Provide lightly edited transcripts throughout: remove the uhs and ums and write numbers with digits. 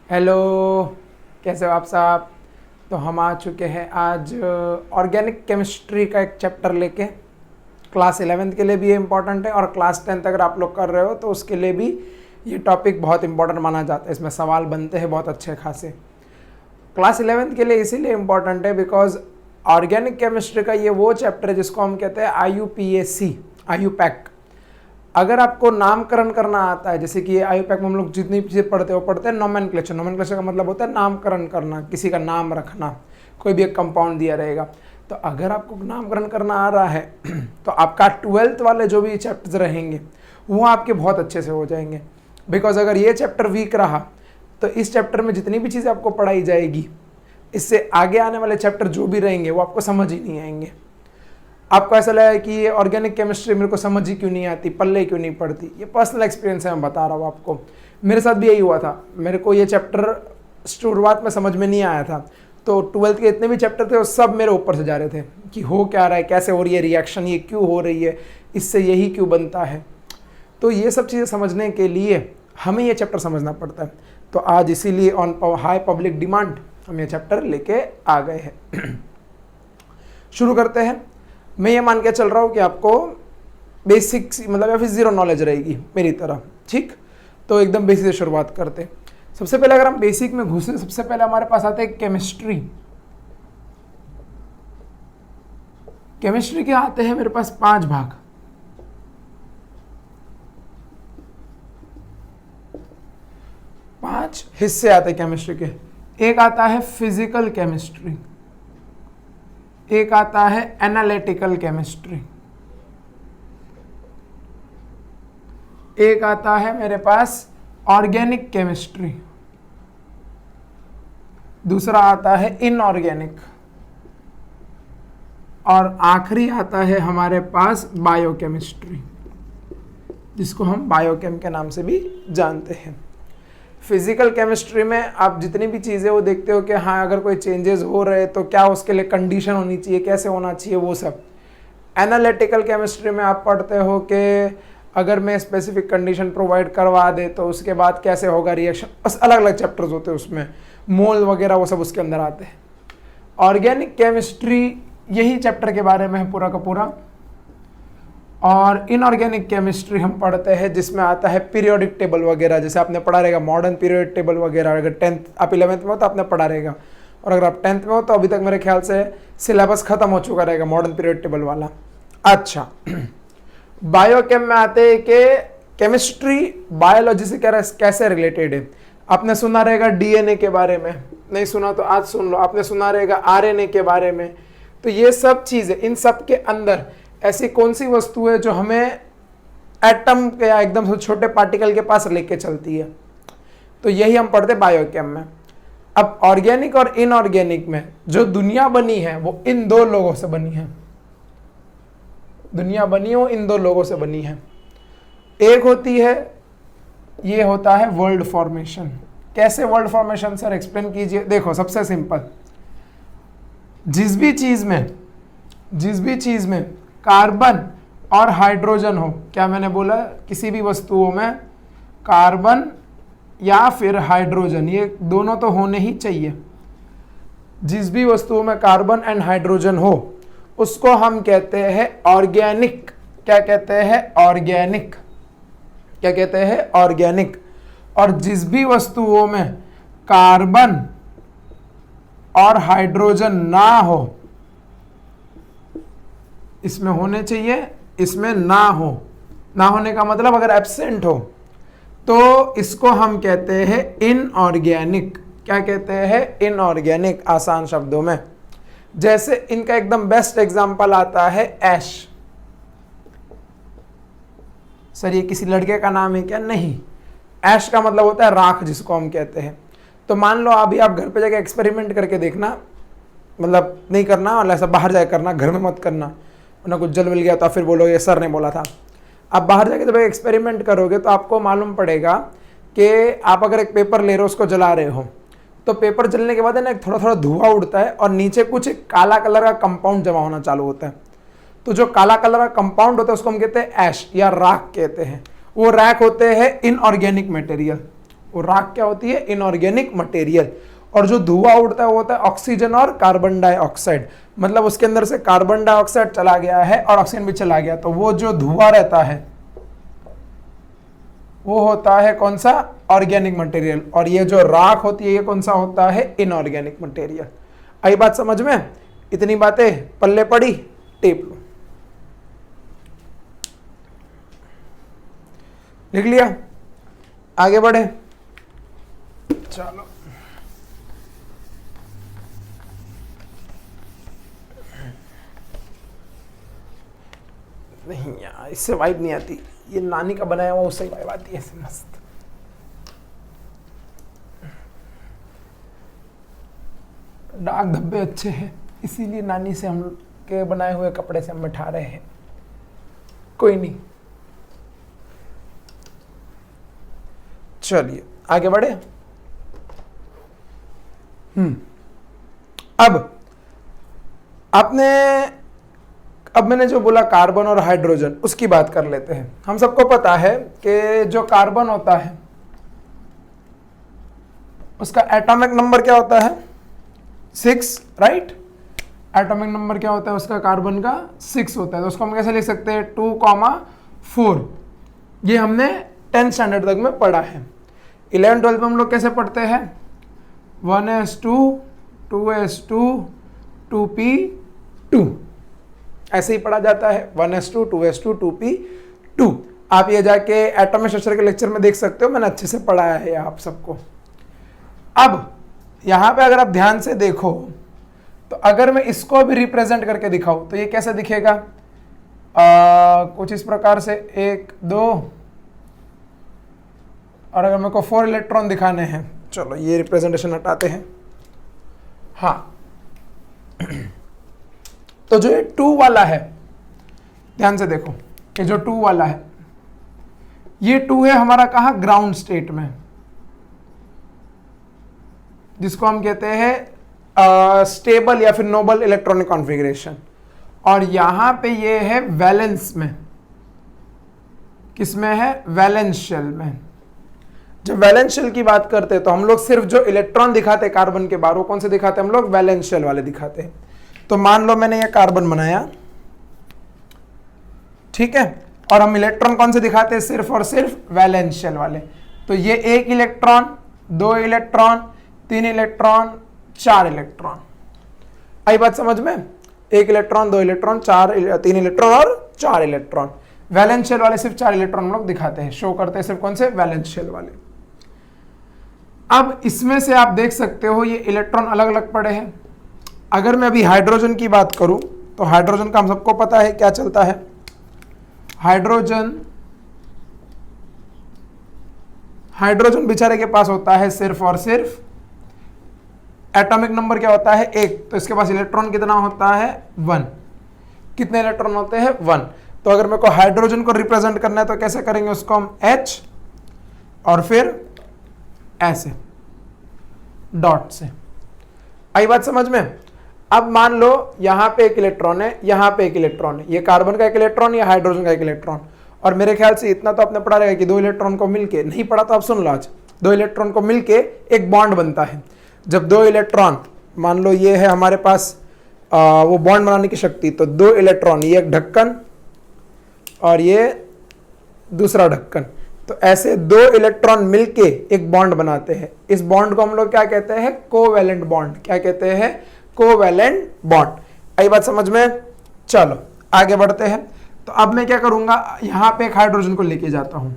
Hello, कैसे हो आप साहब। तो हम आ चुके हैं आज ऑर्गेनिक केमिस्ट्री का एक चैप्टर लेके। क्लास 11th के लिए भी ये इम्पॉर्टेंट है और क्लास 10th अगर आप लोग कर रहे हो तो उसके लिए भी ये टॉपिक बहुत इंपॉर्टेंट माना जाता है। इसमें सवाल बनते हैं बहुत अच्छे खासे। क्लास 11th के लिए इसीलिए इम्पॉर्टेंट है बिकॉज ऑर्गेनिक केमिस्ट्री का ये वो चैप्टर है जिसको हम कहते हैं IUPAC, IUPAC। अगर आपको नामकरण करना आता है, जैसे कि IUPAC में हम लोग जितनी चीज़ें पढ़ते हैं वो पढ़ते हैं नोमेनक्लेचर। नोमेनक्लेचर का मतलब होता है नामकरण करना, किसी का नाम रखना। कोई भी एक कंपाउंड दिया रहेगा, तो अगर आपको नामकरण करना आ रहा है तो आपका 12th वाले जो भी चैप्टर्स रहेंगे वो आपके बहुत अच्छे से हो जाएंगे। बिकॉज अगर ये चैप्टर वीक रहा तो इस चैप्टर में जितनी भी चीज़ें आपको पढ़ाई जाएगी, इससे आगे आने वाले चैप्टर जो भी रहेंगे वो आपको समझ ही नहीं आएंगे। आपको ऐसा लगा कि ये ऑर्गेनिक केमिस्ट्री मेरे को समझ ही क्यों नहीं आती, पल्ले क्यों नहीं पड़ती। ये पर्सनल एक्सपीरियंस है, मैं बता रहा हूँ आपको। मेरे साथ भी यही हुआ था। मेरे को ये चैप्टर शुरुआत में समझ में नहीं आया था, तो 12th के इतने भी चैप्टर थे वो सब मेरे ऊपर से जा रहे थे कि हो क्या रहा है, कैसे हो रही है रिएक्शन, ये क्यों हो रही है, इससे यही क्यों बनता है। तो ये सब चीज़ें समझने के लिए हमें ये चैप्टर समझना पड़ता है। तो आज इसीलिए ऑन हाई पब्लिक डिमांड हम ये चैप्टर लेके आ गए हैं। शुरू करते हैं। मैं ये मान के चल रहा हूँ कि आपको बेसिक मतलब या फिर ज़ीरो नॉलेज रहेगी मेरी तरह, ठीक। तो एकदम बेसिक से शुरुआत करते हैं। सबसे पहले अगर हम बेसिक में घुसे, सबसे पहले हमारे पास आते हैं केमिस्ट्री। केमिस्ट्री के आते हैं मेरे पास 5 भाग। पांच हिस्से आते हैं केमिस्ट्री के। एक आता है फिजिकल केमिस्ट्री, एक आता है एनालिटिकल केमिस्ट्री, एक आता है मेरे पास ऑर्गेनिक केमिस्ट्री, दूसरा आता है इनऑर्गेनिक, और आखिरी आता है हमारे पास बायोकेमिस्ट्री, जिसको हम बायोकेम के नाम से भी जानते हैं। फिजिकल केमिस्ट्री में आप जितनी भी चीज़ें वो देखते हो कि हाँ अगर कोई चेंजेस हो रहे तो क्या उसके लिए कंडीशन होनी चाहिए, कैसे होना चाहिए, वो सब। एनालिटिकल केमिस्ट्री में आप पढ़ते हो कि अगर मैं स्पेसिफिक कंडीशन प्रोवाइड करवा दे तो उसके बाद कैसे होगा रिएक्शन। बस अलग अलग चैप्टर्स होते हैं उसमें, मोल वगैरह वो सब उसके अंदर आते हैं। ऑर्गेनिक केमिस्ट्री यही चैप्टर के बारे में है पूरा का पूरा। और इनऑर्गेनिक केमिस्ट्री हम पढ़ते हैं जिसमें आता है पीरियोडिक टेबल वगैरह, जैसे आपने पढ़ा रहेगा मॉडर्न पीरियोडिक टेबल वगैरह। अगर 10th आप 11th में हो तो आपने पढ़ा रहेगा, और अगर आप 10th में हो तो अभी तक मेरे ख्याल से सिलेबस खत्म हो चुका रहेगा मॉडर्न पीरियोडिक टेबल वाला। अच्छा, बायोकेम में आते हैं कि केमिस्ट्री बायोलॉजी से कैसे रिलेटेड है। आपने सुना रहेगा DNA के बारे में, नहीं सुना तो आज सुन लो। आपने सुना रहेगा RNA के बारे में। तो ये सब चीज़ें, इन सब के अंदर ऐसी कौन सी वस्तु है जो हमें एटम के या एकदम छोटे पार्टिकल के पास लेके चलती है, तो यही हम पढ़ते बायोकेम में। अब ऑर्गेनिक और इनऑर्गेनिक में जो दुनिया बनी है वो इन 2 लोगों से बनी है। दुनिया बनी हो इन 2 लोगों से बनी है। एक होती है, ये होता है वर्ल्ड फॉर्मेशन। कैसे वर्ल्ड फॉर्मेशन सर, एक्सप्लेन कीजिए। देखो सबसे सिंपल, जिस भी चीज में कार्बन और हाइड्रोजन हो, क्या मैंने बोला, किसी भी वस्तुओं में कार्बन या फिर हाइड्रोजन, ये दोनों तो होने ही चाहिए। जिस भी वस्तुओं में कार्बन एंड हाइड्रोजन हो उसको हम कहते हैं ऑर्गेनिक। क्या कहते हैं? ऑर्गेनिक। क्या कहते हैं? ऑर्गेनिक। और जिस भी वस्तुओं में कार्बन और हाइड्रोजन ना हो, इसमें होने चाहिए, इसमें ना हो, ना होने का मतलब अगर एब्सेंट हो तो इसको हम कहते हैं इनऑर्गेनिक। क्या कहते हैं? इनऑर्गेनिक, आसान शब्दों में। जैसे इनका एकदम बेस्ट एग्जांपल आता है ऐश। सर ये किसी लड़के का नाम है क्या? नहीं, ऐश का मतलब होता है राख, जिसको हम कहते हैं। तो मान लो अभी आप घर पे जाके एक्सपेरिमेंट करके देखना, मतलब नहीं करना और ऐसा बाहर जाके करना, घर में मत करना, वरना कुछ जल मिल गया तो फिर बोलोगे ये सर ने बोला था। आप बाहर जाके जब एक्सपेरिमेंट करोगे तो आपको मालूम पड़ेगा कि आप अगर एक पेपर ले रहे हो, उसको जला रहे हो, तो पेपर जलने के बाद है ना थोड़ा थोड़ा धुआं उड़ता है और नीचे कुछ काला कलर का कंपाउंड जमा होना चालू होता है। तो जो काला कलर का कंपाउंड होता है उसको हम कहते हैं ऐश या राख कहते हैं। वो रैक होते हैं इनऑर्गेनिक मटेरियल। वो राख क्या होती है? Inorganic material. और जो धुआं उड़ता है वो होता है ऑक्सीजन और कार्बन डाइऑक्साइड, मतलब उसके अंदर से कार्बन डाइऑक्साइड चला गया है और ऑक्सीजन भी चला गया, तो वो जो धुआं रहता है वो होता है कौन सा? Organic material. और ये जो राख होती है ये कौन सा होता है? Inorganic material. आई बात समझ में? इतनी बातें पल्ले पड़ी, टेप लो, लिख लिया, आगे बढ़े। चलो नहीं यार, इससे वाइब नहीं आती, ये नानी का बनाया हुआ उससे वाइब आती है, ऐसे मस्त। दाग धब्बे अच्छे हैं, इसीलिए नानी से हम के बनाए हुए कपड़े से हम मिठा रहे हैं। कोई नहीं, चलिए आगे बढ़े। अब मैंने जो बोला कार्बन और हाइड्रोजन, उसकी बात कर लेते हैं। हम सबको पता है कि जो कार्बन होता है उसका एटॉमिक नंबर क्या होता है? 6, राइट? एटॉमिक नंबर क्या होता है उसका? कार्बन का 6 होता है। तो उसको हम कैसे लिख सकते हैं? 2,4। ये हमने 10th स्टैंडर्ड तक में पढ़ा है। 11th 12th में हम लोग कैसे पढ़ते हैं? 1s2 2s2 2p2, ऐसे ही पढ़ा जाता है। 1s2 2s2 2p2। आप ये जाके एटॉमिक स्ट्रक्चर के लेक्चर में देख सकते हो, मैंने अच्छे से पढ़ाया है आप सबको। अब यहां पे अगर आप ध्यान से देखो तो अगर मैं इसको भी रिप्रेजेंट करके दिखाऊं तो ये कैसे दिखेगा? कुछ इस प्रकार से 1 2, और अगर मेरे को 4 इलेक्ट्रॉन दिखाने हैं, चलो ये रिप्रेजेंटेशन हटाते हैं। हाँ, तो जो ये 2 वाला है, ध्यान से देखो, ये जो 2 वाला है, ये 2 है हमारा कहाँ? ग्राउंड स्टेट में, जिसको हम कहते हैं स्टेबल या फिर नोबल इलेक्ट्रॉनिक कॉन्फ़िगरेशन। और यहां पे ये है वैलेंस में। किसमें है? वैलेंस शेल में। जब वैलेंस शेल की बात करते हैं तो हम लोग सिर्फ जो इलेक्ट्रॉन दिखाते हैं कार्बन के बाहर, वो कौन से दिखाते हैं हम लोग? वैलेंस शेल वाले दिखाते हैं। तो मान लो मैंने ये कार्बन बनाया, ठीक है, और हम इलेक्ट्रॉन कौन से दिखाते हैं? सिर्फ और सिर्फ वैलेंस शेल वाले। तो ये 1 इलेक्ट्रॉन, 2 इलेक्ट्रॉन, 3 इलेक्ट्रॉन, 4 इलेक्ट्रॉन। आई बात समझ में? 1 इलेक्ट्रॉन, 2 इलेक्ट्रॉन, 3 इलेक्ट्रॉन और 4 इलेक्ट्रॉन। वैलेंस शेल वाले सिर्फ 4 इलेक्ट्रॉन हम लोग दिखाते हैं, शो करते हैं सिर्फ कौन से? वैलेंस शेल वाले। अब इसमें से आप देख सकते हो ये इलेक्ट्रॉन अलग अलग पड़े हैं। अगर मैं अभी हाइड्रोजन की बात करूं तो हाइड्रोजन का हम सबको पता है क्या चलता है। हाइड्रोजन बेचारे के पास होता है सिर्फ और सिर्फ एटॉमिक नंबर क्या होता है? 1। तो इसके पास इलेक्ट्रॉन कितना होता है? 1। कितने इलेक्ट्रॉन होते हैं? 1। तो अगर मेरे को हाइड्रोजन को रिप्रेजेंट करना है तो कैसे करेंगे उसको हम? H और फिर ऐसे डॉट से। आई बात समझ में? अब मान लो यहां पे 1 इलेक्ट्रॉन है, यहां पे 1 इलेक्ट्रॉन है, ये कार्बन का 1 इलेक्ट्रॉन, या हाइड्रोजन का 1 इलेक्ट्रॉन। और मेरे ख्याल से इतना तो आपने पढ़ा रहेगा कि 2 इलेक्ट्रॉन को मिलके, नहीं पढ़ा तो आप सुन लो आज, 2 इलेक्ट्रॉन को मिलके एक बॉन्ड बनता है। जब 2 इलेक्ट्रॉन, मान लो ये है हमारे पास वो बॉन्ड बनाने की शक्ति, तो 2 इलेक्ट्रॉन, ये एक ढक्कन और ये दूसरा ढक्कन, तो ऐसे 2 इलेक्ट्रॉन मिलके एक बॉन्ड बनाते हैं। इस बॉन्ड को हम लोग क्या कहते हैं? Covalent bond. क्या कहते हैं? Covalent bond. आई बात समझ में? चलो आगे बढ़ते हैं। तो अब मैं क्या करूंगा, यहां पे एक हाइड्रोजन को लेके जाता हूं।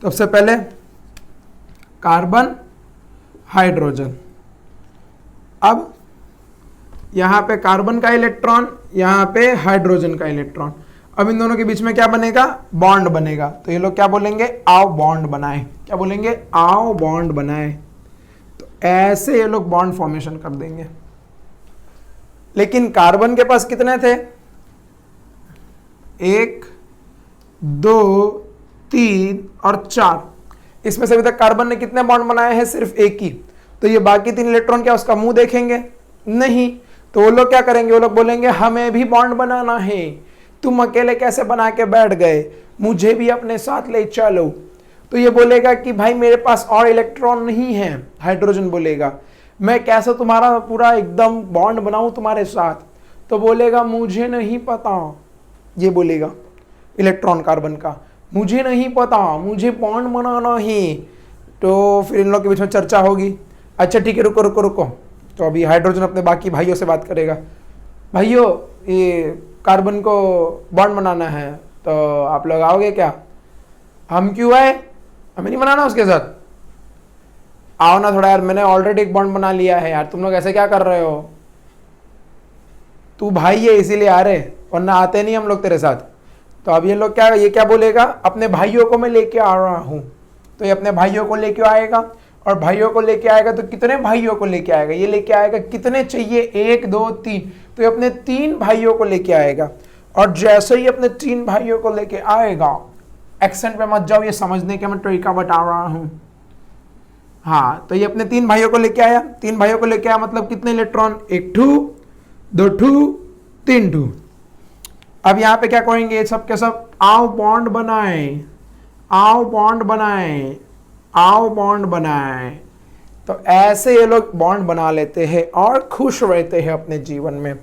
तो सबसे पहले कार्बन, हाइड्रोजन। अब यहां पे कार्बन का इलेक्ट्रॉन, यहां पे हाइड्रोजन का इलेक्ट्रॉन। अब इन दोनों के बीच में क्या बनेगा? बॉन्ड बनेगा। तो ये लोग क्या बोलेंगे? आओ बॉन्ड बनाए। क्या बोलेंगे? आओ बॉन्ड बनाए। तो ऐसे ये लोग बॉन्ड फॉर्मेशन कर देंगे। लेकिन कार्बन के पास कितने थे? 1 2 3 और 4। इसमें से अभी तक कार्बन ने कितने बॉन्ड बनाए हैं? सिर्फ 1 ही। तो ये बाकी 3 इलेक्ट्रॉन क्या उसका मुंह देखेंगे? नहीं। तो वो लोग क्या करेंगे? वो लोग बोलेंगे हमें भी बॉन्ड बनाना है, तुम अकेले कैसे बना के बैठ गए, मुझे भी अपने साथ ले चलो। तो ये बोलेगा कि भाई मेरे पास और इलेक्ट्रॉन नहीं है, हाइड्रोजन बोलेगा, मैं कैसे तुम्हारा पूरा एकदम बॉन्ड बनाऊं तुम्हारे साथ, तो बोलेगा मुझे नहीं पता, ये बोलेगा इलेक्ट्रॉन कार्बन का, मुझे नहीं पता, मुझे बॉन्ड बनाना ही। तो फिर इन लोग के बीच में चर्चा होगी, अच्छा ठीक है रुको रुको रुको, तो अभी हाइड्रोजन अपने बाकी भाइयों से बात करेगा, भाइयों ये कार्बन को बॉन्ड बनाना है तो आप लोग आओगे क्या? हम क्यों आए, हमें नहीं बनाना उसके साथ, आओ ना थोड़ा यार, मैंने ऑलरेडी एक बॉन्ड बना लिया है यार, तुम लोग ऐसे क्या कर रहे हो, तू भाई है इसीलिए आ रहे, वरना आते नहीं हम लोग तेरे साथ। तो अब ये लोग क्या, ये क्या बोलेगा, अपने भाइयों को मैं लेके आ रहा हूं, तो ये अपने भाइयों को लेके आएगा, और भाइयों को लेके आएगा तो कितने भाइयों को लेके आएगा, ये लेके आएगा कितने चाहिए, 1 2 3, तो ये अपने 3 भाइयों को लेके आएगा। और जैसे ही अपने 3 भाइयों को लेके आएगा, एक्सेंट पे मत जाओ, ये समझने का मैं तरीका बता रहा हूं। हाँ, तो ये अपने 3 भाइयों को लेके आया, 3 भाइयों को लेके आया मतलब कितने इलेक्ट्रॉन, 1 2 2 2 3 2। अब यहाँ पे क्या करेंगे, सब के सब आओ बॉन्ड बनाए, आओ बॉन्ड बनाए, आओ बॉन्ड बनाए। तो ऐसे ये लोग बॉन्ड बना लेते हैं और खुश रहते हैं अपने जीवन में।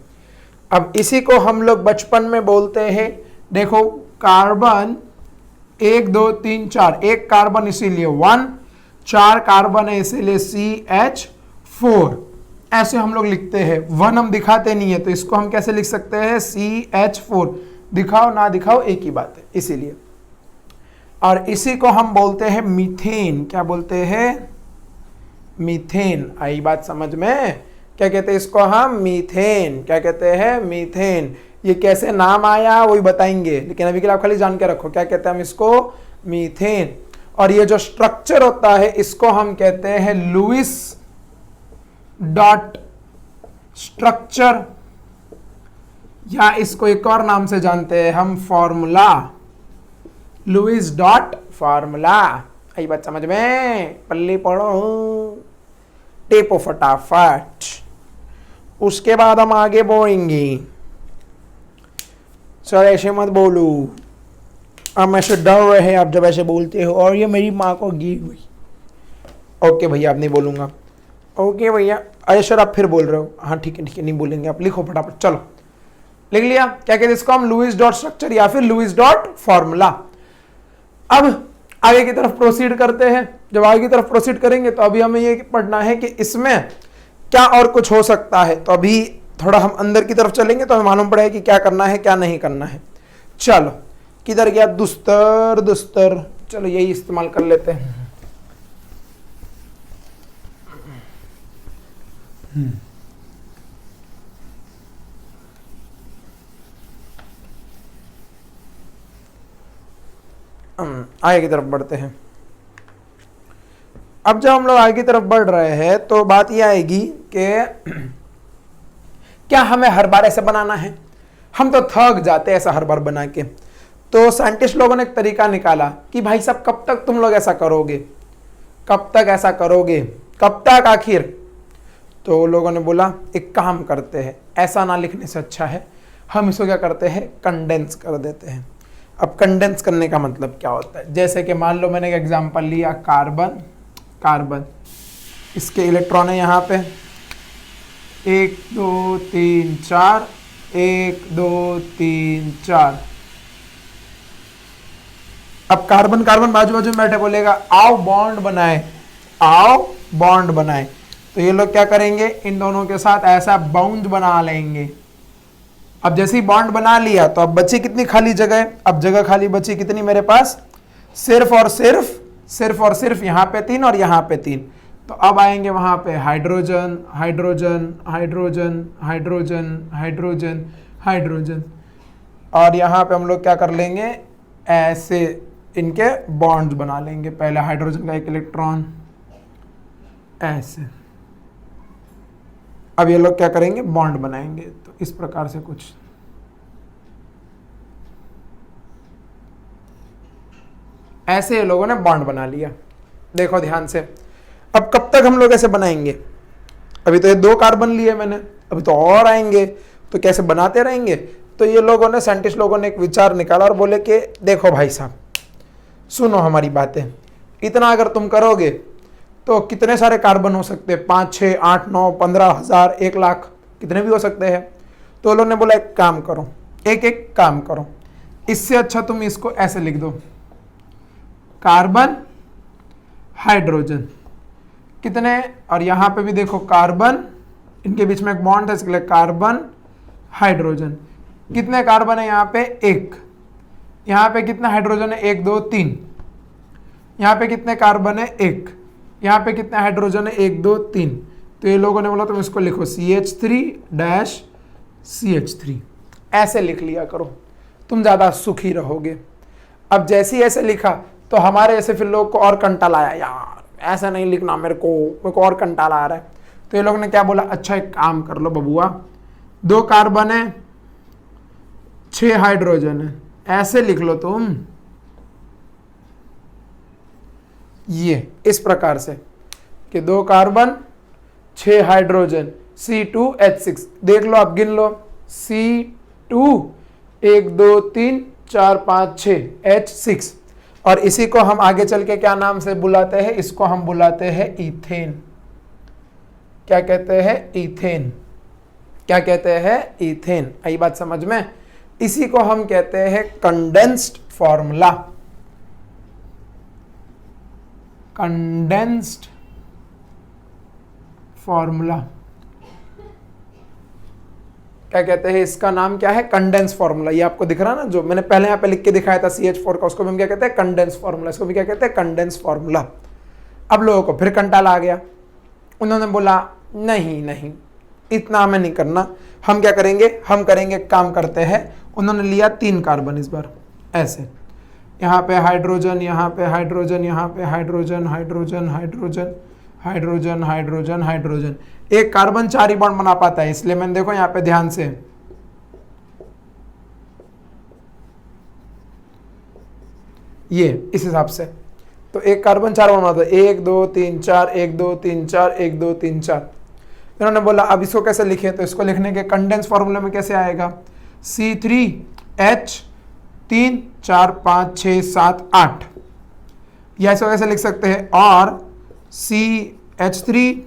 अब इसी को हम लोग बचपन में बोलते हैं, देखो कार्बन 1 2 3 4, एक कार्बन इसीलिए 1, 4 कार्बन है इसीलिए CH4, ऐसे हम लोग लिखते हैं। 1 हम दिखाते नहीं है तो इसको हम कैसे लिख सकते हैं, CH4, दिखाओ ना दिखाओ एक ही बात है इसीलिए। और इसी को हम बोलते हैं मीथेन, क्या बोलते हैं, मीथेन। आई बात समझ में, क्या कहते हैं इसको हम, मीथेन, क्या कहते हैं, मीथेन। ये कैसे नाम आया वही बताएंगे, लेकिन अभी के लिए आप खाली जान के रखो क्या कहते हैं हम इसको, मीथेन। और ये जो स्ट्रक्चर होता है इसको हम कहते हैं लुईस डॉट स्ट्रक्चर, या इसको एक और नाम से जानते हैं हम, फॉर्मूला, लुईस डॉट फॉर्मूला। आई बात समझ में, पल्ली पढ़ो, टेपो फटाफट। उसके बाद हम आगे बोलेंगे, सर ऐसे मत बोलो, हम ऐसे डर रहे हैं आप जब ऐसे बोलते हो, और ये मेरी माँ को गी हुई। ओके भैया अब नहीं बोलूंगा, ओके भैया, अरे सर आप फिर बोल रहे हो, हाँ ठीक है नहीं बोलेंगे, आप लिखो फटाफट, चलो लिख लिया। क्या कहते हैं इसको हम, लुईस डॉट स्ट्रक्चर या फिर लुईस डॉट फॉर्मूला। अब आगे की तरफ प्रोसीड करते हैं। जब आगे की तरफ प्रोसीड करेंगे तो अभी हमें ये पढ़ना है कि इसमें क्या और कुछ हो सकता है। तो अभी थोड़ा हम अंदर की तरफ चलेंगे तो हमें मालूम पड़ेगा कि क्या करना है क्या नहीं करना है। चलो किधर गया, दुस्तर दुस्तर, चलो यही इस्तेमाल कर लेते हैं। आगे की तरफ बढ़ते हैं। अब जब हम लोग आगे की तरफ बढ़ रहे हैं तो बात यह आएगी कि क्या हमें हर बार ऐसे बनाना है, हम तो थक जाते हैं ऐसा हर बार बना के। तो साइंटिस्ट लोगों ने एक तरीका निकाला कि भाई साहब कब तक तुम लोग ऐसा करोगे, कब तक ऐसा करोगे, कब तक आखिर। तो लोगों ने बोला एक काम करते हैं, ऐसा ना लिखने से अच्छा है हम इसको क्या करते हैं, कंडेंस कर देते हैं। अब कंडेंस करने का मतलब क्या होता है, जैसे कि मान लो मैंने एक एग्जांपल लिया, कार्बन, कार्बन इसके इलेक्ट्रॉन है यहाँ पे 1 2 3 4, 1 2 3 4। अब कार्बन कार्बन बाजू बाजू में बैठे, बोलेगा आओ बॉन्ड बनाए, आओ बॉन्ड बनाए। तो ये लोग क्या करेंगे, इन दोनों के साथ ऐसा बाउंड बना लेंगे। अब जैसे ही बॉन्ड बना लिया तो अब बची कितनी खाली जगह, अब जगह खाली बची कितनी मेरे पास, सिर्फ और सिर्फ यहाँ पे 3 और यहाँ पे 3। तो अब आएंगे वहां पे hydrogen hydrogen hydrogen hydrogen hydrogen hydrogen, और यहाँ पे हम लोग क्या कर लेंगे, ऐसे इनके बॉन्ड्स बना लेंगे। पहले हाइड्रोजन का एक इलेक्ट्रॉन ऐसे, अब ये लोग क्या करेंगे, बॉन्ड बनाएंगे। तो इस प्रकार से कुछ ऐसे लोगों ने बॉन्ड बना लिया। देखो ध्यान से, अब कब तक हम लोग ऐसे बनाएंगे, अभी तो ये 2 कार्बन लिए मैंने, अभी तो और आएंगे, तो कैसे बनाते रहेंगे। तो ये लोगों ने, साइंटिस्ट लोगों ने एक विचार निकाला और बोले कि देखो भाई साहब सुनो हमारी बातें, इतना अगर तुम करोगे तो कितने सारे कार्बन हो सकते हैं, 5, 6, 8, 9, 15,000, 1,00,000, कितने भी हो सकते हैं। तो लोगों ने बोला एक काम करो, एक एक काम करो, इससे अच्छा तुम इसको ऐसे लिख दो, कार्बन हाइड्रोजन कितने, और यहां पे भी देखो कार्बन, इनके बीच में एक बॉन्ड है, इसलिए कार्बन हाइड्रोजन। कितने कार्बन है यहाँ पे, 1। यहाँ पे कितना हाइड्रोजन है, 1, 2, 3। यहाँ पे कितने कार्बन है, 1। यहाँ पे कितने हाइड्रोजन है, 1, 2, 3। तो ये लोगों ने बोला तुम इसको लिखो CH3-CH3, ऐसे लिख लिया करो, तुम ज्यादा सुखी रहोगे। अब जैसे ही ऐसे लिखा तो हमारे ऐसे फिर लोग को और कंटाल आया, यार ऐसा नहीं लिखना, मेरे को और कंटाल आ रहा है। तो ये लोग ने क्या बोला, अच्छा एक काम कर लो बबुआ, 2 कार्बन है, 6 हाइड्रोजन है, ऐसे लिख लो तुम, ये इस प्रकार से कि 2 कार्बन 6 हाइड्रोजन C2H6। देख लो आप, गिन लो, C2 1 2 3 4 5 6 H6। और इसी को हम आगे चल के क्या नाम से बुलाते हैं, इसको हम बुलाते हैं इथेन। क्या कहते हैं, इथेन। क्या कहते हैं, इथेन। आई बात समझ में। इसी को हम कहते हैं कंडेंस्ड फॉर्मूला। कंडेंस्ड फॉर्मूला क्या कहते हैं, इसका नाम क्या है, कंडेंस फॉर्मूला। ये आपको दिख रहा है ना, जो मैंने पहले यहाँ पे लिख के दिखाया था CH4 का, उसको भी हम क्या कहते हैं, कंडेंस फॉर्मूला। इसको भी क्या कहते हैं, कंडेंस फॉर्मूला। अब लोगों को फिर कंटाल आ गया, उन्होंने बोला नहीं नहीं इतना हमें नहीं करना, हम क्या करेंगे, हम करेंगे, काम करते हैं। उन्होंने लिया 3 कार्बन इस बार, ऐसे यहाँ पे हाइड्रोजन, यहाँ पे हाइड्रोजन, यहाँ पे hydrogen, hydrogen, hydrogen, hydrogen, hydrogen, hydrogen. एक कार्बन 4 ही बॉन्ड बना पाता है, इसलिए मैंने देखो यहाँ पे ध्यान से ये इस हिसाब से, तो एक कार्बन 4 बॉन्ड बनाता है, 1 2 3 4, 1 2 3 4, 1 2 3 4। इन्होंने बोला अब इसको कैसे लिखे, तो इसको लिखने के कंडेंस फॉर्मूले में कैसे आएगा, C3H3 4 5 6 7 8, या इसको कैसे लिख सकते हैं, और CH3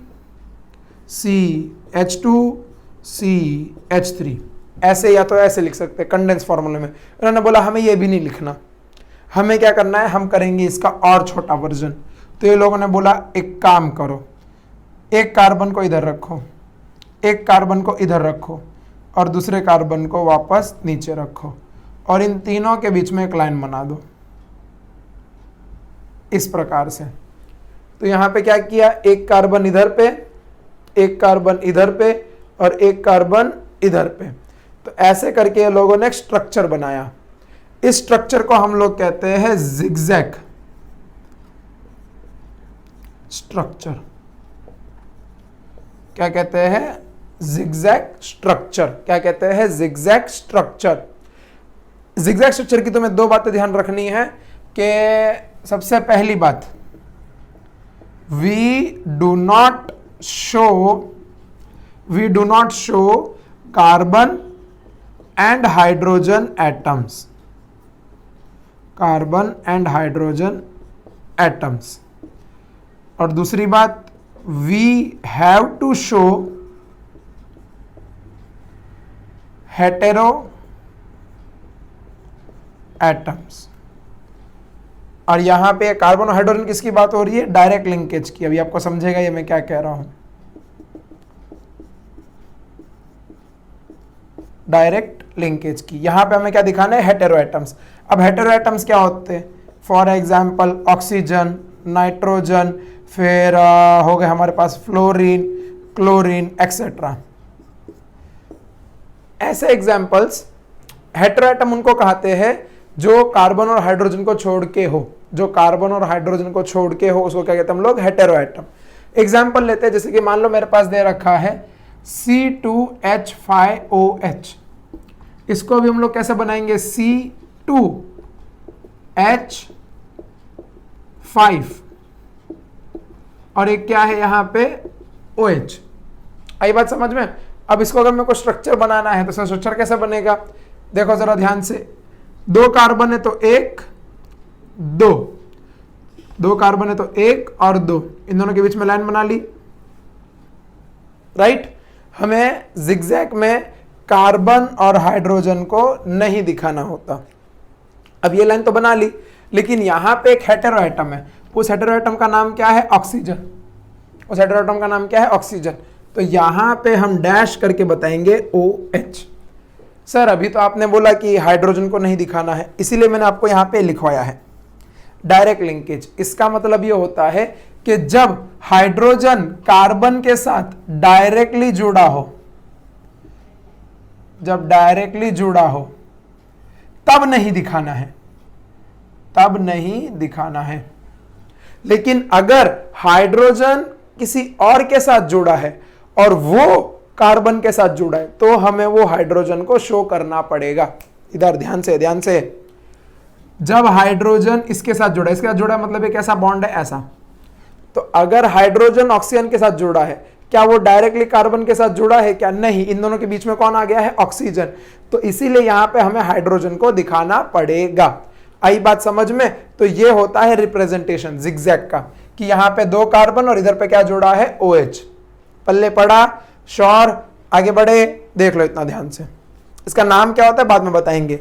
CH2 CH3, ऐसे या तो ऐसे लिख सकते हैं कंडेंस फॉर्मूले में। उन्होंने बोला हमें ये भी नहीं लिखना, हमें क्या करना है, हम करेंगे इसका और छोटा वर्जन। तो ये लोगों ने बोला एक काम करो, एक कार्बन को इधर रखो, एक कार्बन को इधर रखो, और दूसरे कार्बन को वापस नीचे रखो, और इन तीनों के बीच में एक लाइन बना दो इस प्रकार से। तो यहाँ पे क्या किया, एक कार्बन इधर पे, एक कार्बन इधर पे, और एक कार्बन इधर पे। तो ऐसे करके ये लोगों ने एक स्ट्रक्चर बनाया। इस स्ट्रक्चर को हम लोग कहते हैं जिगजैग स्ट्रक्चर। क्या कहते हैं, जिगजैग स्ट्रक्चर। क्या कहते हैं, जिगजैग स्ट्रक्चर। जिगजैग स्ट्रक्चर की तुम्हें 2 बातें ध्यान रखनी है कि सबसे पहली बात, we do not show carbon and hydrogen atoms, carbon and hydrogen atoms. और दूसरी बात, we have to show hetero atoms. और यहां पे कार्बन और हाइड्रोजन किसकी बात हो रही है, डायरेक्ट लिंकेज की। अभी आपको समझेगा ये मैं क्या कह रहा हूं, डायरेक्ट लिंकेज की। यहां पे हमें क्या दिखाना है, हेटेरो एटम्स। अब हेटेरो एटम्स क्या होते हैं, फॉर एग्जाम्पल ऑक्सीजन, नाइट्रोजन, फिर हो गए हमारे पास फ्लोरीन, क्लोरीन एक्सेट्रा। ऐसे एग्जाम्पल्स, हेटेरो एटम उनको कहते हैं जो कार्बन और हाइड्रोजन को छोड़ के हो, जो कार्बन और हाइड्रोजन को छोड़ के हो, उसको क्या कहते हैं हम लोग, हेटेरो एटम। एग्जाम्पल लेते हैं, जैसे कि मान लो मेरे पास दे रखा है C2H5OH, इसको भी हम लोग कैसे बनाएंगे, C2H5, और एक क्या है यहाँ पे OH। आई बात समझ में। अब इसको अगर मेरे को स्ट्रक्चर बनाना है तो स्ट्रक्चर कैसे बनेगा, देखो जरा ध्यान से, 2 कार्बन है तो 1 2, 2 कार्बन है तो 1 और 2, इन दोनों के बीच में लाइन बना ली, राइट। हमें जिगजैग में कार्बन और हाइड्रोजन को नहीं दिखाना होता। अब ये लाइन तो बना ली, लेकिन यहां पे एक हेटेरो एटम है, उस हेटेरो एटम का नाम क्या है? ऑक्सीजन। उस हेटेरो एटम का नाम क्या है? ऑक्सीजन। तो यहां पे हम डैश करके बताएंगे OH। सर अभी तो आपने बोला कि हाइड्रोजन को नहीं दिखाना है, इसीलिए मैंने आपको यहां पे लिखवाया है डायरेक्ट लिंकेज। इसका मतलब ये होता है कि जब हाइड्रोजन कार्बन के साथ डायरेक्टली जुड़ा हो, जब डायरेक्टली जुड़ा हो तब नहीं दिखाना है, तब नहीं दिखाना है। लेकिन अगर हाइड्रोजन किसी और के साथ जुड़ा है और वो कार्बन के साथ जुड़ा है तो हमें वो हाइड्रोजन को शो करना पड़ेगा। इधर ध्यान से, ध्यान से। जब हाइड्रोजन इसके साथ जुड़ा है, इसके साथ जुड़ा है मतलब एक ऐसा बॉन्ड है ऐसा, तो अगर हाइड्रोजन ऑक्सीजन के साथ जुड़ा है, क्या वो डायरेक्टली कार्बन के साथ जुड़ा है? क्या नहीं, इन दोनों के बीच में कौन आ गया है? ऑक्सीजन। तो इसीलिए यहां पे हमें हाइड्रोजन को दिखाना पड़ेगा। आई बात समझ में? तो ये होता है रिप्रेजेंटेशन जिगजैग का, कि यहां पे 2 कार्बन और इधर पे क्या जुड़ा है? OH। पल्ले पड़ा? श्योर? आगे बढ़े, देख लो इतना ध्यान से। इसका नाम क्या होता है बाद में बताएंगे,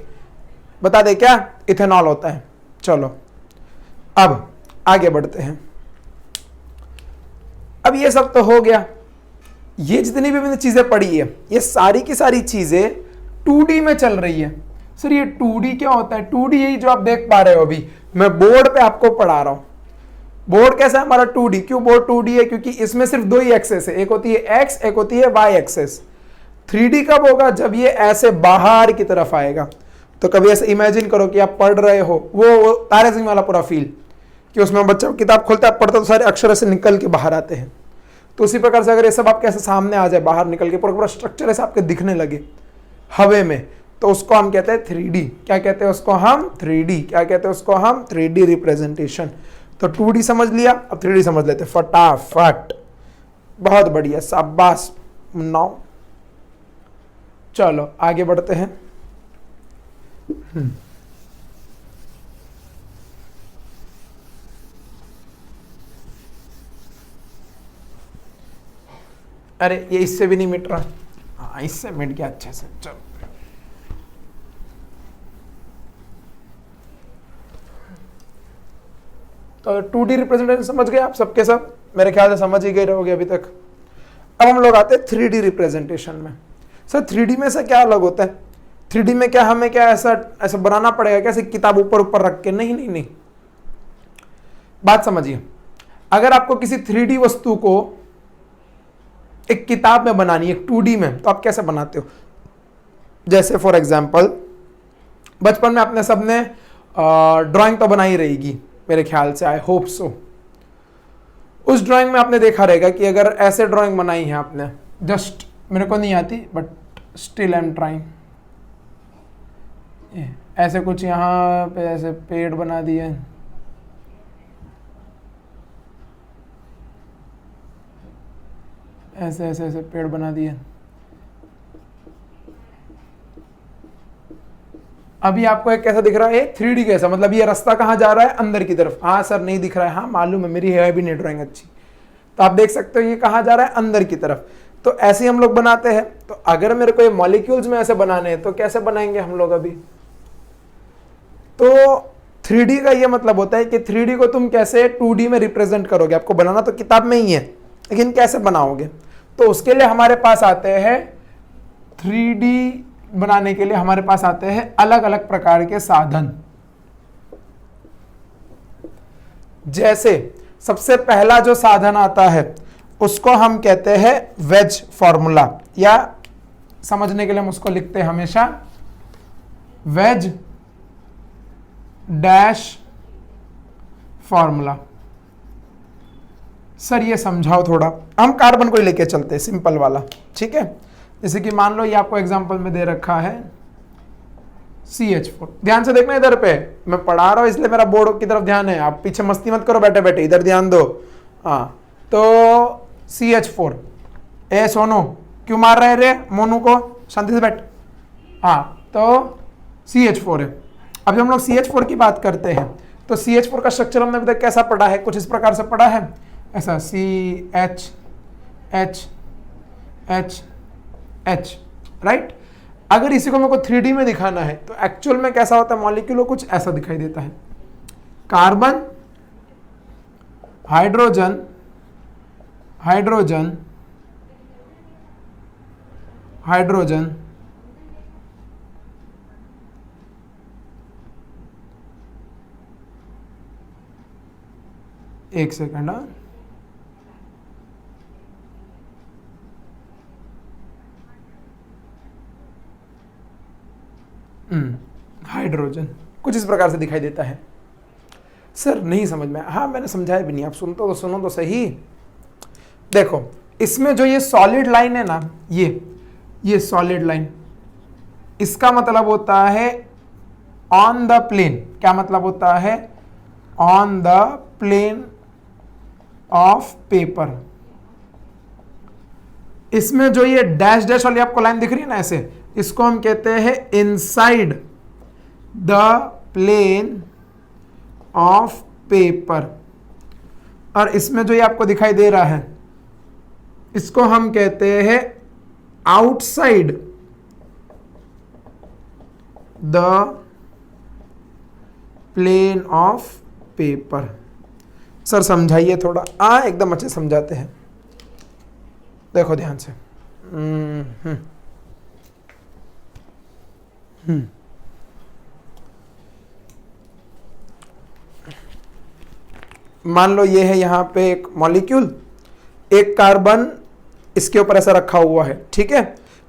बता दे क्या? इथेनॉल होता है। चलो अब आगे बढ़ते हैं। अब ये सब तो हो गया, ये जितनी भी मैंने चीजें पढ़ी है ये सारी की सारी चीजें 2D में चल रही है। सर ये 2D क्या होता है? 2D यही जो आप देख पा रहे हो, अभी मैं बोर्ड पे आपको पढ़ा रहा हूं। बोर्ड कैसा है हमारा? 2D। क्यों बोर्ड 2D है? क्योंकि इसमें सिर्फ 2 ही एक्सेस है, एक होती है X, एक होती है Y एक्सेस। 3D कब होगा? जब ये ऐसे बाहर की तरफ आएगा। तो कभी ऐसे इमेजिन करो कि आप पढ़ रहे हो, वो तारे ज़मीन वाला पूरा फील, कि उसमें बच्चा किताब खोलता है, पढ़ता तो सारे अक्षर ऐसे निकल के बाहर आते हैं। तो उसी प्रकार से अगर ये सब आपके ऐसे सामने आ जाए, बाहर निकल के पूरा पूरा स्ट्रक्चर ऐसे आपके दिखने लगे हवे में, तो उसको हम कहते हैं 3D। क्या कहते हैं उसको हम? 3D। क्या कहते हैं उसको हम? 3D representation. तो 2D समझ लिया, अब 3D समझ लेते फटाफट। बहुत बढ़िया, शाबाश मुन्नाओ। चलो आगे बढ़ते हैं। अरे ये इससे भी नहीं मिट रहा। हाँ इससे मिट गया अच्छे से। चलो तो 2D रिप्रेजेंटेशन समझ गए आप सबके सब? मेरे ख्याल से समझ ही गए रहोगे अभी तक। अब हम लोग आते हैं 3D रिप्रेजेंटेशन में। सर 3D में से क्या अलग होता है? 3D में क्या हमें क्या ऐसा बनाना पड़ेगा? कैसे किताब ऊपर ऊपर रख के? नहीं नहीं नहीं, बात समझिए। अगर आपको किसी 3D वस्तु को एक किताब में बनानी है, 2D में, तो आप कैसे बनाते हो? जैसे फॉर एग्जाम्पल बचपन में आपने सबने ड्राइंग तो बनाई रहेगी मेरे ख्याल से, आई होप सो। उस ड्राइंग में आपने देखा रहेगा कि अगर ऐसे ड्राइंग बनाई है आपने, जस्ट मेरे को नहीं आती but still I am trying, ऐसे कुछ यहाँ पे ऐसे पेड़ बना दिए, ऐसे ऐसे ऐसे पेड़ बना दिए। अभी आपको एक कैसा दिख रहा है? 3D कैसा? मतलब ये रास्ता कहाँ जा रहा है? अंदर की तरफ। हाँ सर नहीं दिख रहा है। हाँ मालूम है, मेरी है भी नहीं ड्राइंग अच्छी। तो आप देख सकते हो ये कहाँ जा रहा है? अंदर की तरफ। तो ऐसे ही हम लोग बनाते हैं। तो अगर मेरे को ये मॉलिक्यूल्स में ऐसे बनाने हैं तो कैसे बनाएंगे हम लोग अभी? तो 3D का ये मतलब होता है कि 3D को तुम कैसे 2D में रिप्रेजेंट करोगे। आपको बनाना तो किताब में ही है, लेकिन कैसे बनाओगे? तो उसके लिए हमारे पास आते हैं 3D बनाने के लिए हमारे पास आते हैं अलग अलग प्रकार के साधन। जैसे सबसे पहला जो साधन आता है उसको हम कहते हैं वेज फॉर्मूला, या समझने के लिए हम उसको लिखते हैं हमेशा वेज डैश फॉर्मूला। सर ये समझाओ थोड़ा। हम कार्बन को ही लेके चलते हैं, सिंपल वाला, ठीक है। जैसे कि मान लो ये आपको एग्जांपल में दे रखा है CH4। ध्यान से देखना इधर पे, मैं पढ़ा रहा हूं इसलिए मेरा बोर्ड की तरफ ध्यान है। आप पीछे मस्ती मत करो बैठे बैठे, इधर ध्यान दो। हाँ तो CH4। ए सोनू क्यों मार रहे रे मोनू को? शांति से बैठ। हाँ तो CH4 है। अब जब हम लोग CH4 की बात करते हैं तो CH4 का स्ट्रक्चर हमने अभी तक कैसा पढ़ा है, कुछ इस प्रकार से पढ़ा है, ऐसा CH राइट। अगर इसी को मेरे को 3D में दिखाना है तो एक्चुअल में कैसा होता है मॉलिक्यूल, कुछ ऐसा दिखाई देता है, कार्बन, हाइड्रोजन, हाइड्रोजन, हाइड्रोजन, एक सेकंड, हाइड्रोजन कुछ इस प्रकार से दिखाई देता है। सर नहीं समझ में, हाँ मैंने समझाया भी नहीं, आप सुनते तो सुनो तो सही। देखो इसमें जो ये सॉलिड लाइन है ना, ये सॉलिड लाइन, इसका मतलब होता है ऑन द प्लेन। क्या मतलब होता है? On the plane of paper. इसमें जो ये डैश डैश वाली आपको लाइन दिख रही है ना ऐसे, इसको हम कहते हैं inside the plane of paper. और इसमें जो ये आपको दिखाई दे रहा है, इसको हम कहते हैं outside the plane of paper. Sir समझाइए थोड़ा। एकदम अच्छे समझाते हैं, देखो ध्यान से। मान लो ये है यहाँ पे एक मॉलिक्यूल, एक कार्बन इसके ऊपर ऐसा रखा हुआ है, ठीक है।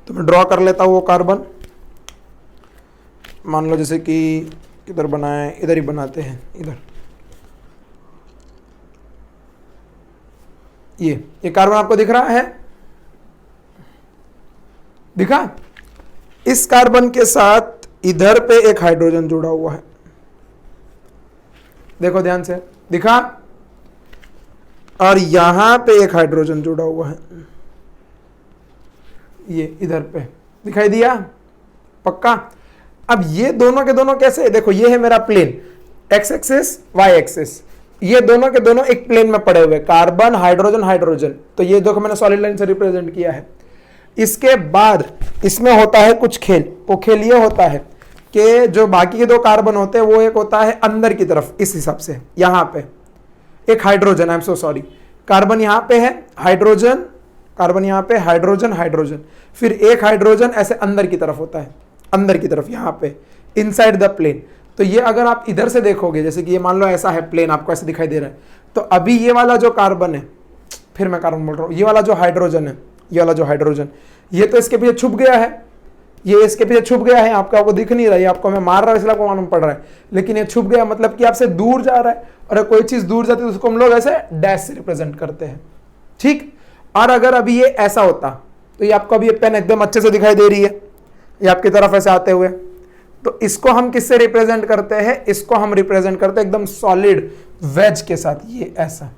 तो मैं ड्रॉ कर लेता हूँ वो कार्बन। मान लो जैसे कि किधर बनाए, इधर ही बनाते हैं, इधर। ये कार्बन आपको दिख रहा है, दिखा? इस कार्बन के साथ इधर पे एक हाइड्रोजन जुड़ा हुआ है, देखो ध्यान से, दिखा? और यहां पे एक हाइड्रोजन जुड़ा हुआ है, ये इधर पे दिखाई दिया? पक्का? अब ये दोनों के दोनों कैसे है? देखो ये है मेरा plane, X axis Y axis, ये दोनों के दोनों एक प्लेन में पड़े हुए, कार्बन हाइड्रोजन हाइड्रोजन। तो ये देखो मैंने सॉलिड लाइन से रिप्रेजेंट किया है। इसके बाद इसमें होता है कुछ खेल। वो खेल ये होता है कि जो बाकी के दो कार्बन होते हैं वो एक होता है अंदर की तरफ, इस हिसाब से यहां पे एक hydrogen, I am so sorry, carbon यहां पे है, हाइड्रोजन, कार्बन यहां पे, हाइड्रोजन हाइड्रोजन, फिर एक हाइड्रोजन ऐसे अंदर की तरफ होता है, अंदर की तरफ यहां पे इनसाइड द प्लेन। तो ये अगर आप इधर से देखोगे, जैसे कि ये मान लो ऐसा है प्लेन, आपको ऐसे दिखाई दे रहा है, तो अभी ये वाला जो कार्बन है, फिर मैं कार्बन बोल रहा हूं, ये वाला जो हाइड्रोजन है, ये वाला जो हाइड्रोजन, ये तो इसके पीछे छुप गया है, ये इसके पीछे छुप गया है, आपको दिख नहीं रहा है, आपको मैं मार रहा हूं इसलिए आपको मालूम पड़ रहा है, लेकिन ये छुप गया मतलब कि आपसे दूर जा रहा है। और कोई चीज दूर जाती है तो उसको हम लोग ऐसे डैश से रिप्रेजेंट करते हैं, ठीक। और अगर अभी ये ऐसा होता तो ये आपको अभी ये पेन एकदम अच्छे से दिखाई दे रही है, ये आपकी तरफ ऐसे आते हुए, तो इसको हम किससे रिप्रेजेंट करते हैं? इसको हम रिप्रेजेंट करते हैं एकदम सॉलिड वेज के साथ, ये ऐसा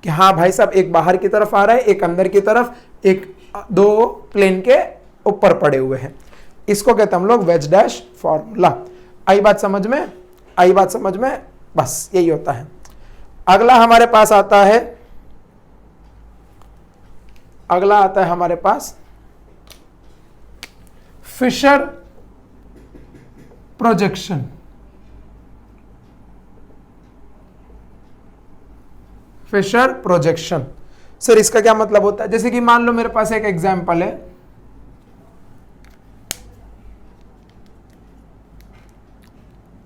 कि हाँ भाई साहब एक बाहर की तरफ आ रहा है, एक अंदर की तरफ, एक दो प्लेन के ऊपर पड़े हुए हैं। इसको कहते हैं हम लोग वेज डैश फॉर्मूला। आई बात समझ में? आई बात समझ में? बस यही होता है। अगला हमारे पास आता है, अगला आता है हमारे पास Fisher projection. Fisher projection sir इसका क्या मतलब होता है? जैसे कि मान लो मेरे पास एक एग्जांपल है,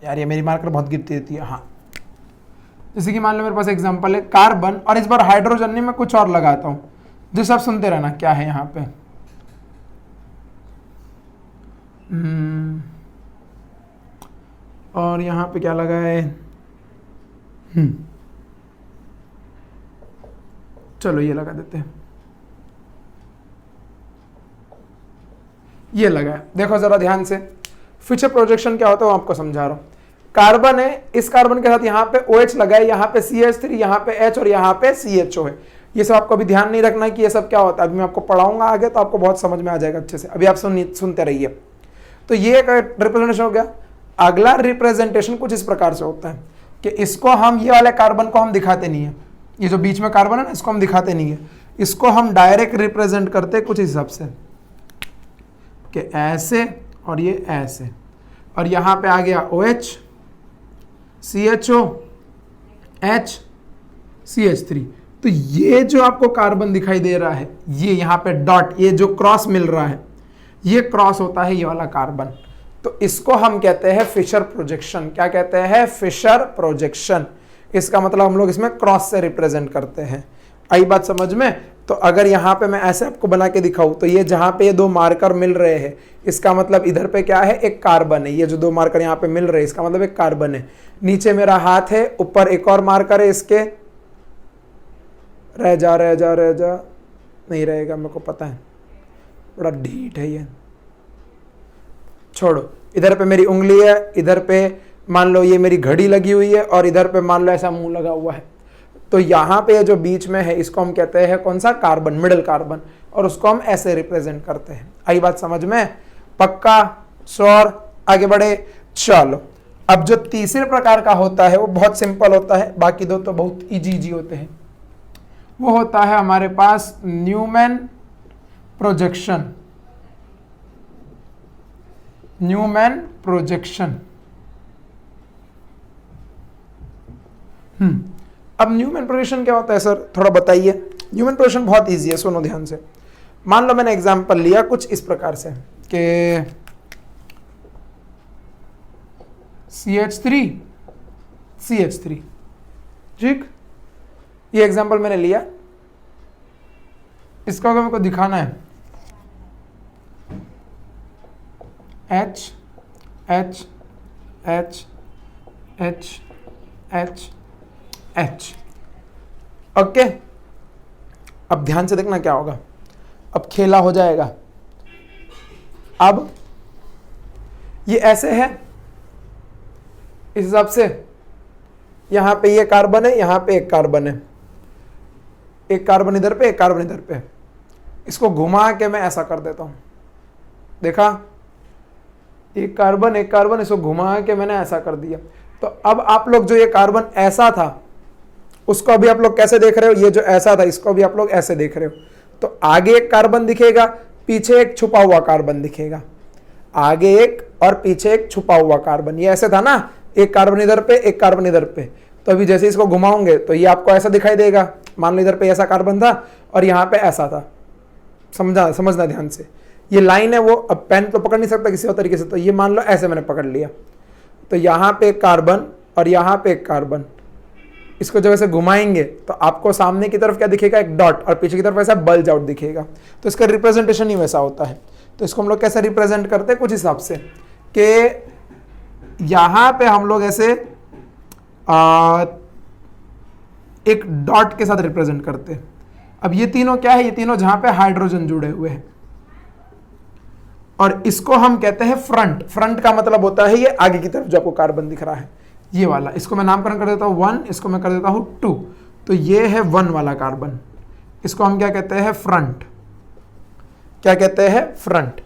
यार ये मेरी मार्कर बहुत गिरती रहती है, हाँ। जैसे कि मान लो मेरे पास एग्जांपल है कार्बन, और इस बार हाइड्रोजन नहीं, मैं कुछ और लगाता हूं, जो सब सुनते रहना क्या है यहां पे। और यहां पे क्या लगा है? चलो ये लगा देते हैं, ये लगा है। देखो जरा ध्यान से, फिशर प्रोजेक्शन क्या होता है वो आपको समझा रहा हूं। कार्बन है, इस कार्बन के साथ यहाँ पे OH लगा है, यहाँ पे CH3, यहाँ पे H और यहाँ पे CHO है। ये सब आपको अभी ध्यान नहीं रखना कि ये सब क्या होता है, अभी मैं आपको पढ़ाऊंगा आगे तो आपको बहुत समझ में आ जाएगा अच्छे से। अभी आप सुनते रहिए। तो ये एक रिप्रेजेंटेशन हो गया। अगला रिप्रेजेंटेशन कुछ इस प्रकार से होता है, कि इसको हम, ये वाले कार्बन को हम दिखाते नहीं है, ये जो बीच में कार्बन है ना, इसको हम दिखाते नहीं है, इसको हम डायरेक्ट रिप्रेजेंट करते कुछ हिसाब से कि ऐसे और ये ऐसे, और यहां पे आ गया OH, CHO, H, CH3। तो ये जो आपको कार्बन दिखाई दे रहा है, ये यहां पे डॉट, ये जो क्रॉस मिल रहा है, ये क्रॉस होता है ये वाला कार्बन। तो इसको हम कहते हैं फिशर प्रोजेक्शन। क्या कहते हैं? Fischer projection. इसका मतलब हम लोग इसमें क्रॉस से रिप्रेजेंट करते हैं। आई बात समझ में? तो अगर यहाँ पे मैं ऐसे आपको बना के दिखाऊं, तो ये जहां पे ये दो मार्कर मिल रहे हैं, इसका मतलब इधर पे क्या है? एक कार्बन है। ये जो दो मार्कर यहाँ पे मिल रहे हैं, इसका मतलब एक कार्बन है। नीचे मेरा हाथ है, ऊपर एक और मार्कर है, इसके रह जा नहीं रहेगा, मेरे को पता है, बड़ा ढीठ है ये, छोड़ो। इधर पे मेरी उंगली है, इधर पे मान लो ये मेरी घड़ी लगी हुई है, और इधर पे मान लो ऐसा मुंह लगा हुआ है। तो यहाँ पे जो बीच में है, इसको हम कहते हैं कौन सा? Carbon, middle carbon. और उसको हम ऐसे रिप्रेजेंट करते हैं। आई बात समझ में? पक्का? श्योर? आगे बढ़े, चलो। अब जो तीसरे प्रकार का होता है वो बहुत सिंपल होता है, बाकी दो तो बहुत इजी होते हैं। वो होता है हमारे पास न्यूमैन प्रोजेक्शन। Newman projection. अब न्यूमैन प्रोजेक्शन क्या होता है सर? थोड़ा बताइए। न्यूमैन प्रोजेक्शन बहुत इजी है, सुनो ध्यान से। मान लो मैंने एग्जांपल लिया कुछ इस प्रकार से कि CH3 CH3, ठीक। ये एग्जांपल मैंने लिया। इसका अगर मेरे को दिखाना है, H H H H H H, okay. अब ध्यान से देखना क्या होगा, अब खेला हो जाएगा। अब ये ऐसे है, इस हिसाब से यहां पे ये कार्बन है, यहां पे एक कार्बन है, एक कार्बन इधर पे, एक कार्बन इधर पे। इसको घुमा के मैं ऐसा कर देता हूं, देखा? एक कार्बन, इसको घुमा के मैंने ऐसा कर दिया। तो अब आप लोग जो ये कार्बन ऐसा था, उसको अभी आप लोग कैसे देख रहे हो? ये जो ऐसा था, इसको भी आप लोग ऐसे देख रहे हो। तो आगे एक कार्बन दिखेगा, पीछे एक छुपा हुआ कार्बन दिखेगा। आगे एक और पीछे एक छुपा हुआ कार्बन। ये ऐसे था ना, एक कार्बन इधर पे, एक कार्बन इधर पे। तो अभी जैसे इसको घुमाओगे तो ये आपको ऐसा दिखाई देगा। मान लो इधर पे ऐसा कार्बन था और यहाँ पे ऐसा था। समझना ध्यान से। ये लाइन है वो, अब पेन तो पकड़ नहीं सकता किसी और तरीके से, तो ये मान लो ऐसे मैंने पकड़ लिया। तो यहाँ पे एक कार्बन और यहाँ पे एक कार्बन। इसको जब ऐसे घुमाएंगे तो आपको सामने की तरफ क्या दिखेगा? एक डॉट, और पीछे की तरफ ऐसा बल्ज आउट दिखेगा। तो इसका रिप्रेजेंटेशन ही वैसा होता है। तो इसको हम लोग कैसे रिप्रेजेंट करते हैं? कुछ हिसाब से कि यहां पे हम लोग ऐसे एक डॉट के साथ रिप्रेजेंट करते हैं। अब ये तीनों क्या है? ये तीनों जहां पे हाइड्रोजन जुड़े हुए हैं, और इसको हम कहते हैं फ्रंट। फ्रंट का मतलब होता है ये आगे की तरफ जो आपको कार्बन दिख रहा है, ये वाला। इसको मैं नामकरण कर देता हूं 1, इसको मैं कर देता हूं 2। तो ये है 1 वाला कार्बन, इसको हम क्या कहते हैं? फ्रंट। क्या कहते हैं? फ्रंट।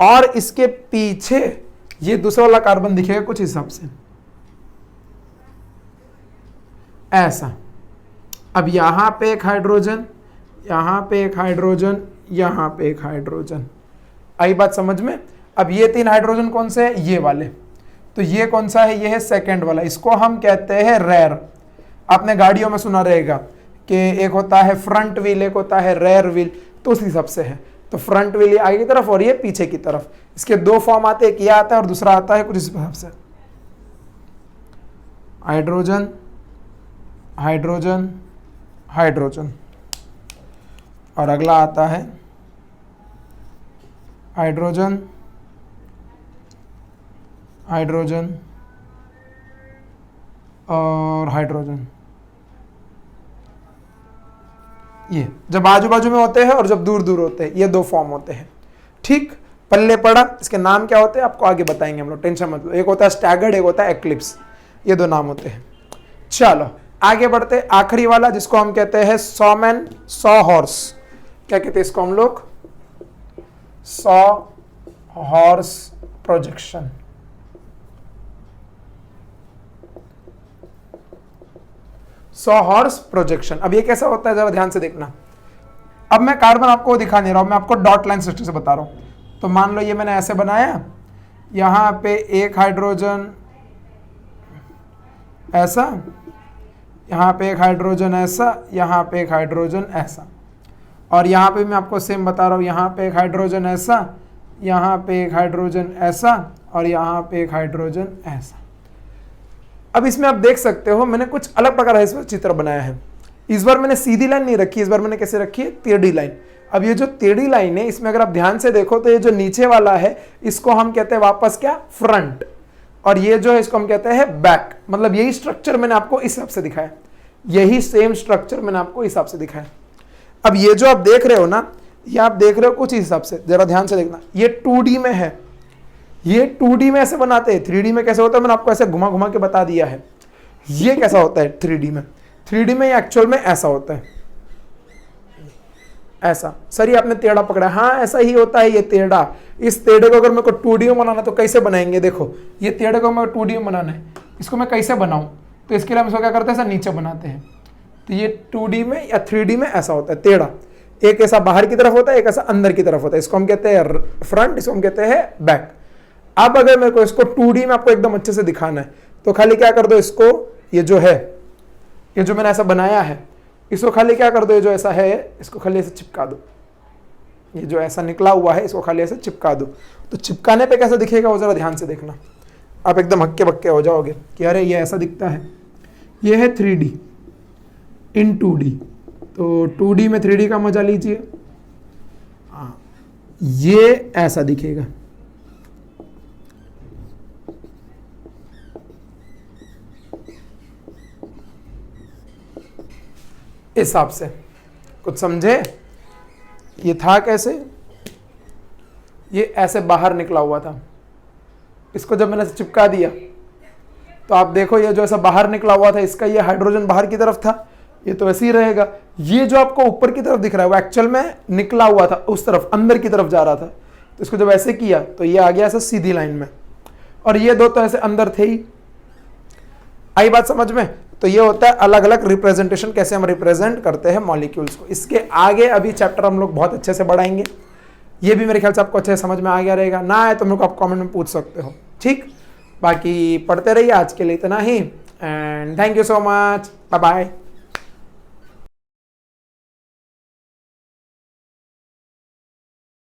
और इसके पीछे ये दूसरा वाला कार्बन दिखेगा कुछ हिसाब से ऐसा। अब यहां पे एक हाइड्रोजन, यहां पे एक हाइड्रोजन, यहां पे एक हाइड्रोजन। आई बात समझ में? अब ये 3 हाइड्रोजन कौन से हैं? ये वाले। तो ये कौन सा है? ये है सेकंड वाला, इसको हम कहते हैं रेयर। आपने गाड़ियों में सुना रहेगा कि एक होता है फ्रंट व्हील, एक होता है रेयर व्हील। तो उस हिसाब से है। तो फ्रंट व्हील ये आगे की तरफ और ये पीछे की तरफ। इसके दो फॉर्म आते हैं, एक ये आता है और दूसरा आता है कुछ इस हिसाब से, हाइड्रोजन हाइड्रोजन हाइड्रोजन। और अगला आता है हाइड्रोजन हाइड्रोजन और हाइड्रोजन। ये जब आजू बाजू में होते हैं और जब दूर दूर होते हैं, ये 2 फॉर्म होते हैं। ठीक, पल्ले पड़ा। इसके नाम क्या होते हैं आपको आगे बताएंगे हम लोग, टेंशन मत लो। एक होता है स्टैगर्ड, एक होता है एक्लिप्स। ये 2 नाम होते हैं। चलो आगे बढ़ते, आखिरी वाला जिसको हम कहते हैं सॉमैन सॉ हॉर्स। क्या कहते हैं इसको हम लोग? Saw horse projection. 100 horse projection. अब ये कैसा होता है जरा ध्यान से देखना। अब मैं कार्बन आपको दिखा नहीं रहा हूं, मैं आपको डॉट लाइन सिस्टम से बता रहा हूं। तो मान लो ये मैंने ऐसे बनाया, यहां पे एक हाइड्रोजन ऐसा, यहाँ पे एक हाइड्रोजन ऐसा, यहाँ पे एक हाइड्रोजन ऐसा, और यहाँ पे मैं आपको सेम बता रहा हूँ, यहाँ पे एक हाइड्रोजन ऐसा, यहाँ पे एक हाइड्रोजन ऐसा, और यहाँ पे एक हाइड्रोजन ऐसा। अब इसमें आप देख सकते हो मैंने कुछ अलग प्रकार का इस बार चित्र बनाया है। इस बार मैंने सीधी लाइन नहीं रखी, इस बार मैंने कैसे रखी है, टेढ़ी लाइन। अब ये जो टेढ़ी लाइन है, इसमें अगर आप ध्यान से देखो तो ये जो नीचे वाला है इसको हम कहते हैं वापस क्या, फ्रंट, और ये जो है इसको हम कहते हैं बैक। मतलब यही स्ट्रक्चर मैंने आपको इस हिसाब से दिखाया, यही सेम स्ट्रक्चर मैंने आपको इस हिसाब से दिखाया। अब ये जो आप देख रहे हो ना, ये आप देख रहे हो कुछ इस हिसाब से, जरा ध्यान से देखना। ये 2D में है, ये 2D में ऐसे बनाते हैं। 3D में कैसे होता है मैंने आपको ऐसे घुमा घुमा के बता दिया है। ये कैसा होता है 3D में, 3D में ये एक्चुअल में ऐसा होता है, ऐसा। सर ये आपने टेढ़ा पकड़ा, हाँ ऐसा ही होता है ये टेढ़ा। इस टेढ़े को अगर मेरे को 2D में बनाना तो कैसे बनाएंगे, देखो ये टेढ़े को मैं 2D में बनाना है, इसको मैं कैसे बनाऊं, तो इसके लिए हम इसको क्या करते हैं, ऐसा नीचे बनाते हैं। तो ये 2D में या 3D में ऐसा होता है टेढ़ा, एक ऐसा बाहर की तरफ होता है, एक ऐसा अंदर की तरफ होता है। इसको हम कहते हैं फ्रंट, इसको हम कहते हैं बैक। अब अगर मेरे को इसको 2D में आपको एकदम अच्छे से दिखाना है तो खाली क्या कर दो, इसको ये जो है, ये जो मैंने ऐसा बनाया है, इसको खाली क्या कर दो, ये जो ऐसा है इसको खाली ऐसे चिपका दो। ये जो ऐसा निकला हुआ है इसको खाली ऐसे चिपका दो। तो चिपकाने पे कैसा दिखेगा वो जरा ध्यान से देखना, आप एकदम हक्के बक्के हो जाओगे कि अरे ये ऐसा दिखता है। ये है 3D इन 2D, तो 2D में 3D का मजा लीजिए। हाँ ये ऐसा दिखेगा, इस हिसाब से। कुछ समझे? ये था कैसे, ये ऐसे बाहर निकला हुआ था, इसको जब मैंने चिपका दिया तो आप देखो ये जो ऐसा बाहर निकला हुआ था, इसका ये हाइड्रोजन बाहर की तरफ था, ये तो ऐसे ही रहेगा। ये जो आपको ऊपर की तरफ दिख रहा है वो एक्चुअल में निकला हुआ था उस तरफ, अंदर की तरफ जा रहा था। तो इसको जब ऐसे किया तो ये आ गया ऐसा सीधी लाइन में, और ये दो तो ऐसे अंदर थे ही। आई बात समझ में? तो ये होता है अलग अलग रिप्रेजेंटेशन, कैसे हम रिप्रेजेंट करते हैं मॉलिक्यूल्स को। इसके आगे अभी चैप्टर हम लोग बहुत अच्छे से बढ़ाएंगे। ये भी मेरे ख्याल से आपको अच्छे से समझ में आ गया रहेगा। ना आए तो मेरे को आप कमेंट में पूछ सकते हो, ठीक। बाकी पढ़ते रहिए, आज के लिए इतना ही, and thank you so much, bye bye.